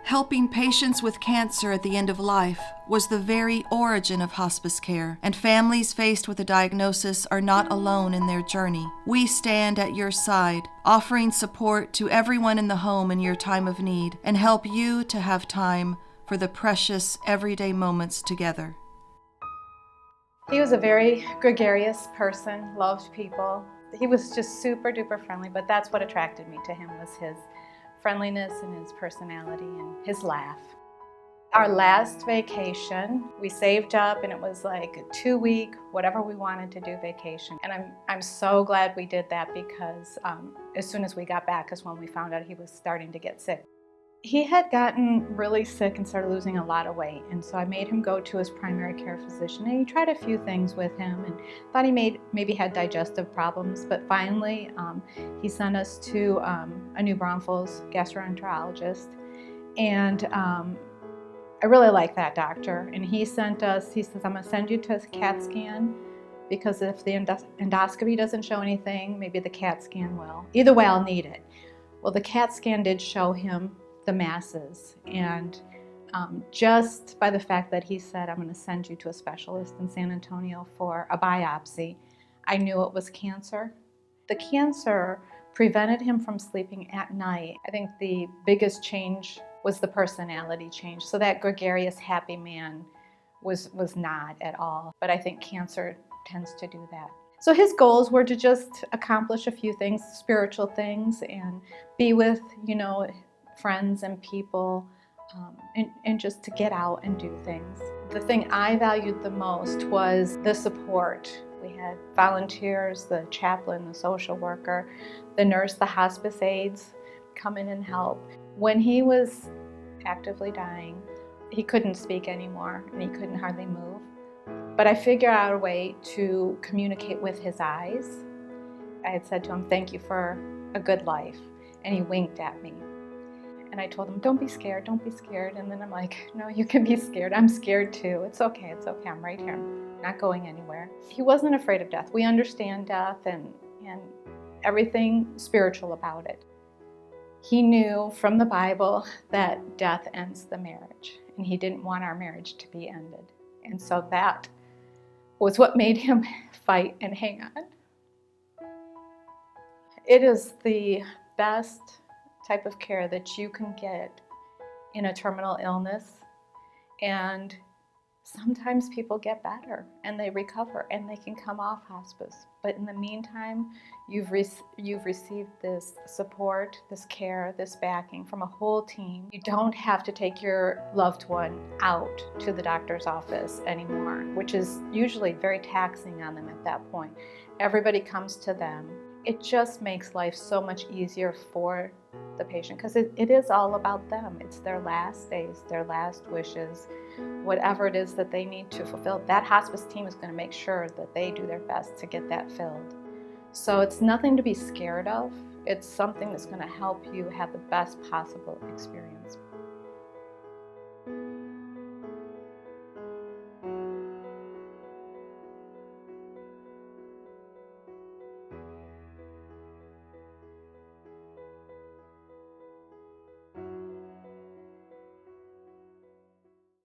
Helping patients with cancer at the end of life was the very origin of hospice care, and families faced with a diagnosis are not alone in their journey. We stand at your side, offering support to everyone in the home in your time of need, and help you to have time for the precious everyday moments together. He was a very gregarious person, loved people. He was just super duper friendly, but that's what attracted me to him, was his friendliness and his personality and his laugh. Our last vacation, we saved up, and it was like a 2-week, whatever we wanted to do vacation. And I'm so glad we did that, because as soon as we got back is when we found out he was starting to get sick. He had gotten really sick and started losing a lot of weight, and so I made him go to his primary care physician, and he tried a few things with him and thought he maybe had digestive problems, but finally he sent us to a New Braunfels gastroenterologist, and I really like that doctor, and he says, I'm going to send you to a CAT scan, because if the endoscopy doesn't show anything, maybe the CAT scan will. Either way, I'll need it. Well, the CAT scan did show him the masses, and just by the fact that he said, I'm going to send you to a specialist in San Antonio for a biopsy, I knew it was cancer. The cancer prevented him from sleeping at night. I think the biggest change was the personality change. So that gregarious, happy man was not at all. But I think cancer tends to do that. So his goals were to just accomplish a few things, spiritual things, and be with, friends and people, and just to get out and do things. The thing I valued the most was the support. We had volunteers, the chaplain, the social worker, the nurse, the hospice aides come in and help. When he was actively dying, he couldn't speak anymore, and he couldn't hardly move. But I figured out a way to communicate with his eyes. I had said to him, "Thank you for a good life." And he winked at me. And I told him, "Don't be scared, don't be scared." And then I'm like, "No, you can be scared. I'm scared too. It's okay, I'm right here. I'm not going anywhere." He wasn't afraid of death. We understand death and everything spiritual about it. He knew from the Bible that death ends the marriage, and he didn't want our marriage to be ended. And so that was what made him fight and hang on. It is the best type of care that you can get in a terminal illness, and sometimes people get better and they recover and they can come off hospice. But in the meantime, you've received this support, this care, this backing from a whole team. You don't have to take your loved one out to the doctor's office anymore, which is usually very taxing on them at that point. Everybody comes to them. It just makes life so much easier for the patient, because it is all about them. It's their last days, their last wishes, whatever it is that they need to fulfill. That hospice team is going to make sure that they do their best to get that filled. So it's nothing to be scared of. It's something that's going to help you have the best possible experience.